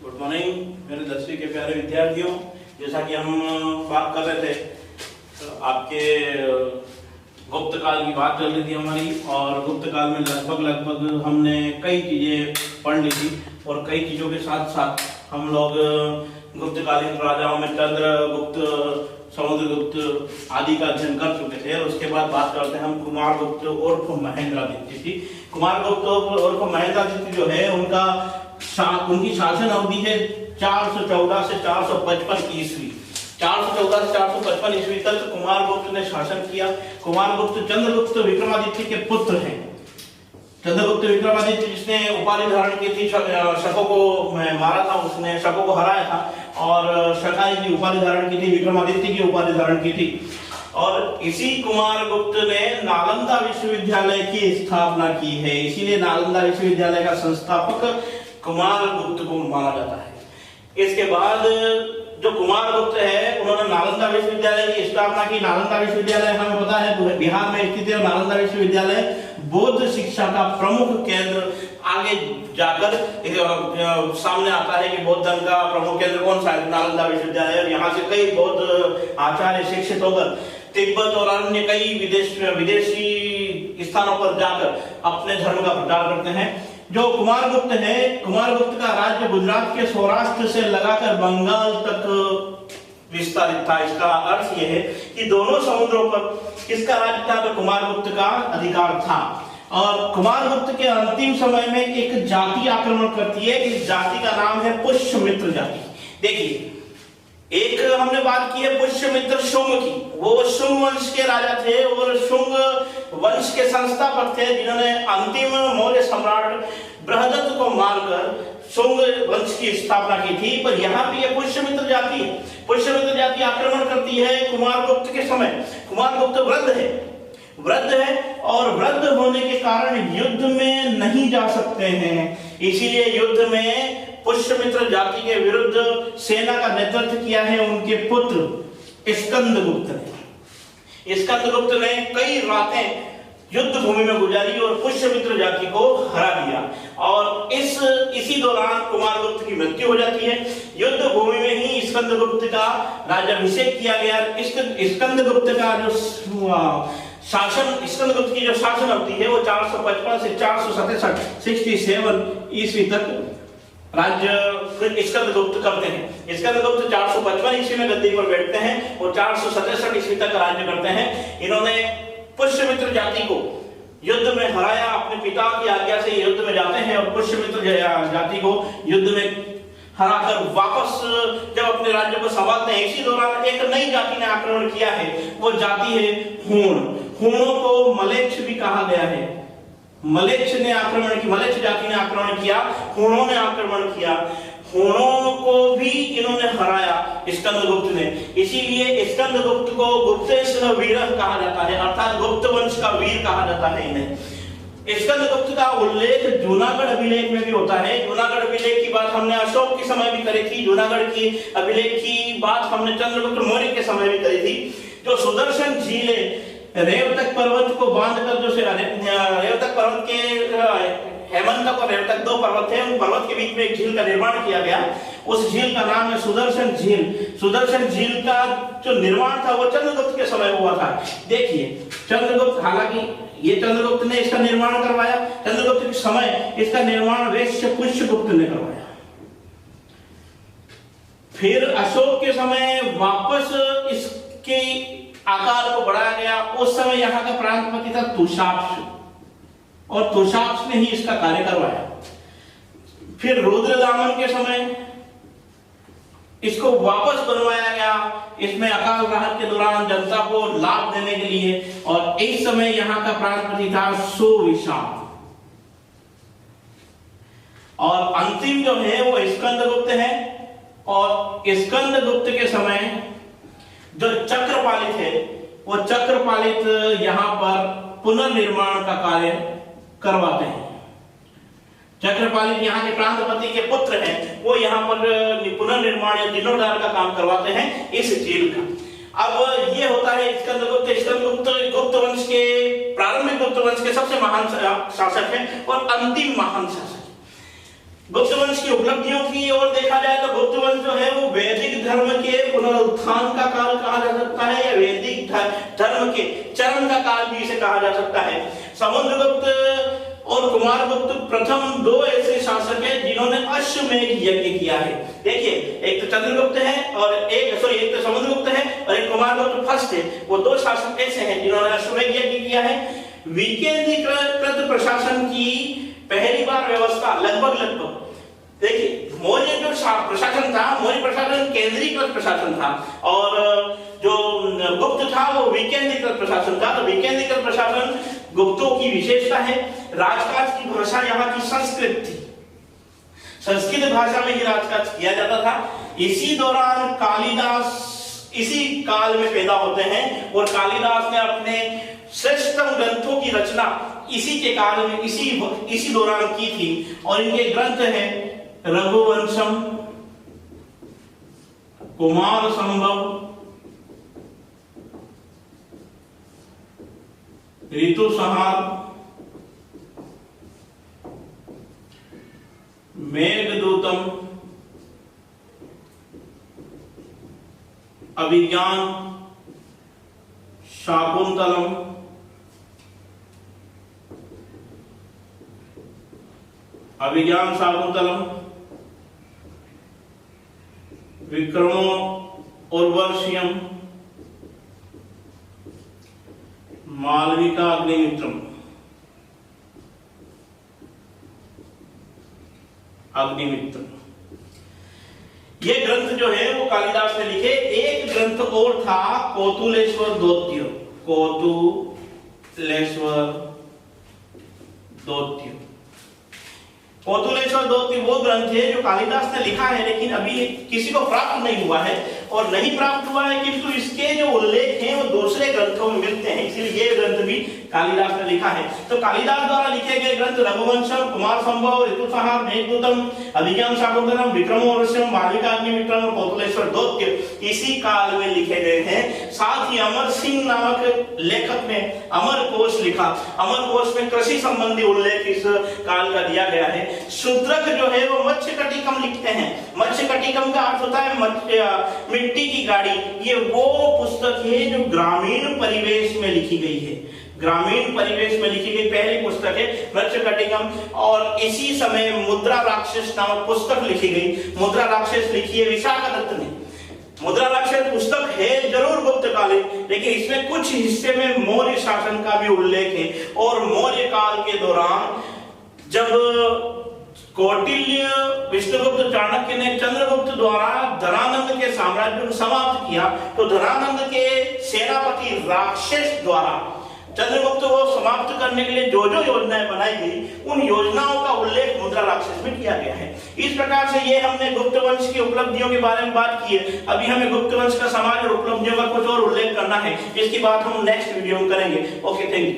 Good morning मेरे 10वीं के प्यारे विद्यार्थियों। जैसा कि हम बात कर रहे थे तो आपके गुप्त काल की बात चल रही थी हमारी, और गुप्त काल में लगभग हमने कई चीजें पढ़ ली थी, और कई चीजों के साथ साथ हम लोग गुप्तकालीन राजाओं में चंद्रगुप्त, समुद्रगुप्त आदि का अध्ययन कर चुके थे। उसके बाद बात करते हैं हम कुमारगुप्त उर्फ महेंद्रादित्य की। कुमारगुप्त उर्फ महेंद्रादित्य जो है उनकी शासन अवधि है 414 से 455 ईस्वी। 414 से 455 ईस्वी तक कुमारगुप्त ने शासन किया। कुमारगुप्त चंद्रगुप्त विक्रमादित्य के पुत्र हैं। चंद्रगुप्त विक्रमादित्य जिसने उपाधि धारण की थी, शकों को मारा था, उसने शकों को हराया था और शकाई की उपाधि धारण की थी, विक्रमादित्य की उपाधि धारण की थी। और इसी कुमारगुप्त ने नालंदा विश्वविद्यालय की स्थापना की है, इसीलिए नालंदा विश्वविद्यालय का संस्थापक कुमारगुप्त को माना जाता है। इसके बाद जो कुमारगुप्त है उन्होंने नालंदा विश्वविद्यालय की स्थापना की। नालंदा विश्वविद्यालय हमें पता है बिहार में स्थित है। नालंदा विश्वविद्यालय बौद्ध शिक्षा का प्रमुख केंद्र, आगे जाकर सामने आता है कि बौद्ध धर्म का प्रमुख केंद्र कौन सा है, नालंदा विश्वविद्यालय। यहाँ से कई बौद्ध आचार्य शिक्षित होकर तिब्बत और अन्य कई विदेशी स्थानों पर जाकर अपने धर्म का प्रचार करते हैं। जो कुमारगुप्त है, कुमारगुप्त का राज्य गुजरात के सौराष्ट्र से लगाकर बंगाल तक विस्तारित था। इसका अर्थ यह है कि दोनों समुद्रों पर इसका राज्य था, तो कुमारगुप्त का अधिकार था। और कुमारगुप्त के अंतिम समय में एक जाति आक्रमण करती है। इस जाति का नाम है पुष्यमित्र जाति। देखिए, एक हमने बात की है पुष्यमित्र शुंग की। वो शुंग वंश के राजा थे और शुंग वंश के संस्थापक थे, जिन्होंने अंतिम मौर्य सम्राट बृहदत्त को मारकर शुंग वंश की स्थापना की थी। पर यहाँ पे ये पुष्यमित्र जाति है। पुष्यमित्र जाति आक्रमण करती है कुमारगुप्त के समय। कुमारगुप्त वृद्ध है और वृद्ध होने के कारण युद्ध में नहीं जा सकते हैं। इसीलिए युद्ध में पुष्यमित्र जाति के विरुद्ध सेना का नेतृत्व किया है उनके पुत्र स्कंदगुप्त ने। स्कंदगुप्त ने कई रातें युद्ध भूमि में गुजारी और पुष्यमित्र जाति को हरा दिया, और इसी दौरान कुमारगुप्त की मृत्यु हो जाती है। युद्ध भूमि में ही स्कंदगुप्त का राज्याभिषेक किया गया। स्कंदगुप्त का जो स्कंदगुप्त की जो शासन अवधि है वो 455 से 467 ईस्वी तक राज्य स्कंदगुप्त करते हैं। स्कंदगुप्त 455 ईस्वी में गद्दी पर बैठते हैं और 467 ईस्वी तक राज्य करते हैं। इन्होंने पुष्यमित्र जाति को युद्ध में हराया। अपने पिता की आज्ञा से युद्ध में जाते हैं और पुष्यमित्र जाति को युद्ध में हराकर वापस जब अपने राज्य को संभालते हैं, इसी दौरान एक नई जाति ने आक्रमण किया है। वो जाति है हूण। हूणों को मलेच्छ भी कहा गया है। मलेच्छ जाति ने आक्रमण किया, हूणों ने आक्रमण किया। हूणों को भी इन्होंने हराया स्कंदगुप्त ने। इसीलिए स्कंदगुप्त को गुप्तेश्वर वीर कहा जाता है, अर्थात गुप्त वंश का वीर कहा जाता है इन्हें। स्कंदगुप्त का उल्लेख जूनागढ़ अभिलेख में भी होता है। जूनागढ़ अभिलेख की बात हमने अशोक के समय भी करी थी। जूनागढ़ की अभिलेख की बात हमने चंद्रगुप्त मौर्य के समय भी करी थी। जो सुदर्शन झील है, रेवतक पर्वत को बांधकर, जो रेवतक पर्वत के हेमंतक और रेवतक दो पर्वत थे, उन पर्वत के बीच में एक झील का निर्माण किया गया। उस झील का नाम है सुदर्शन झील। सुदर्शन झील का जो निर्माण था वो चंद्रगुप्त के समय हुआ था। देखिए, चंद्रगुप्त, हालांकि ये चंद्रगुप्त ने इसका निर्माण करवाया। चंद्रगुप्त के समय इसका निर्माण वैश्य पुष्यगुप्त ने करवाया। फिर अशोक के समय वापस इसके आकार को बढ़ाया गया। उस समय यहाँ का प्रांतपति था तुषाप्स, और तुषाप्स ने ही इसका कार्य करवाया। फिर रुद्रदामन के समय इसको वापस बनवाया गया, इसमें अकाल राहत के दौरान जनता को लाभ देने के लिए। और इस समय यहाँ का प्रांतपति था सुविशाल। और अंतिम जो है वो स्कंदगुप्त है। और स्कंदगुप्त के समय जो चक्रपालित है, वो चक्रपालित यहाँ पर पुनर्निर्माण का कार्य करवाते हैं। चक्रपालित यहाँ के प्रांतपति के पुत्र हैं, वो यहाँ पर पुनर्निर्माण या जीर्णोद्धार का काम करवाते हैं इस झील का। अब ये होता है स्कंदगुप्त गुप्त वंश के, प्रारंभिक गुप्त वंश के सबसे महान शासक हैं और अंतिम महान शासक। गुप्त वंश की उपलब्धियों की ओर देखा जाए तो गुप्त वंश जो है वो वैदिक धर्म के पुनरुत्थान का काल कहा जा सकता है, या वैदिक धर्म के चरम का काल भी इसे कहा जा सकता है। समुद्रगुप्त और कुमारगुप्त प्रथम दो ऐसे शासक हैं जिन्होंने अश्वमेध यज्ञ किया है। देखिए, एक तो चंद्रगुप्त है और एक तो समुद्रगुप्त है और एक कुमारगुप्त फर्स्ट है। वो दो शासक ऐसे हैं जिन्होंने अश्वमेध यज्ञ किया है। विकेंद्रीकृत प्रशासन की पहली बार व्यवस्था लगभग देखिए, मौर्य जो प्रशासन था, मौर्य प्रशासन केंद्रीकृत प्रशासन था और जो गुप्त था वो विकेंद्रीकृत प्रशासन था। तो विकेंद्रीकृत प्रशासन गुप्तों की विशेषता है। राजकाज की भाषा यहाँ की संस्कृत थी, संस्कृत भाषा में ही राजकाज किया जाता था। इसी दौरान कालिदास इसी काल में पैदा होते हैं और कालिदास ने अपने श्रेष्ठतम ग्रंथों की रचना इसी के काल में इसी दौरान की थी। और इनके ग्रंथ हैं रघुवंशम, कुमार संभव, ऋतुसंहार, मेघदूतम, अभिज्ञान, शाकुंतलम, विक्रमो उर्वशीयम, मालविका अग्निमित्रम। ये ग्रंथ जो है वो कालिदास ने लिखे। एक ग्रंथ और था कौतुलेश्वर दोत्य। कौतुलेश्वर दोत्य वो ग्रंथ है जो कालिदास ने लिखा है, लेकिन अभी किसी को प्राप्त नहीं हुआ है। और नहीं प्राप्त हुआ है किंतु इसके जो उल्लेख हैं वो दूसरे ग्रंथों में मिलते हैं, इसलिए ये ग्रंथ भी कालिदास ने लिखा है। तो कालिदास द्वारा लिखे गए ग्रंथ रघुवंशम, कुमार संभव, ऋतुसंहार, मेघदूतम, अभिज्ञान शाकुंतलम, विक्रमोर्वशीयम, मालविका अग्निमित्रम और कौतुलेश्वर दोत्य इसी काल में लिखे गए हैं। साथ ही अमर सिंह नामक लेखक ने अमरकोश लिखा। अमरकोश में कृषि संबंधी उल्लेख इस काल का दिया गया है। शूद्रक जो है वो मत्स्यकटिकम लिखते हैं। मत्स्यकटिकम का अर्थ होता है मिट्टी की गाड़ी। ये वो पुस्तक है जो ग्रामीण परिवेश में लिखी गई है। ग्रामीण परिवेश में लिखी गई पहली पुस्तक है मत्स्यकटिकम। और इसी समय मुद्रा राक्षस नामक पुस्तक लिखी गई। मुद्रा राक्षस लिखी है विशाखदत्त ने। मुद्रा राक्षस पुस्तक है जरूर गुप्तकालीन, लेकिन इसमें कुछ हिस्से में मौर्य शासन का भी उल्लेख है। और मौर्य काल के दौरान जब कौटिल्य, विष्णुगुप्त, चाणक्य ने चंद्रगुप्त द्वारा धरानंद के साम्राज्य को समाप्त किया, तो धरानंद के सेनापति राक्षस द्वारा चंद्रगुप्त को समाप्त करने के लिए जो जो योजनाएं बनाई गई, उन योजनाओं का उल्लेख मुद्रा राक्षस में किया गया है। इस प्रकार से ये हमने गुप्त वंश की उपलब्धियों के बारे में बात की है। अभी हमें गुप्त वंश का समाज और उपलब्धियों का कुछ और उल्लेख करना है, इसकी बात हम नेक्स्ट वीडियो में करेंगे। Okay, thank you.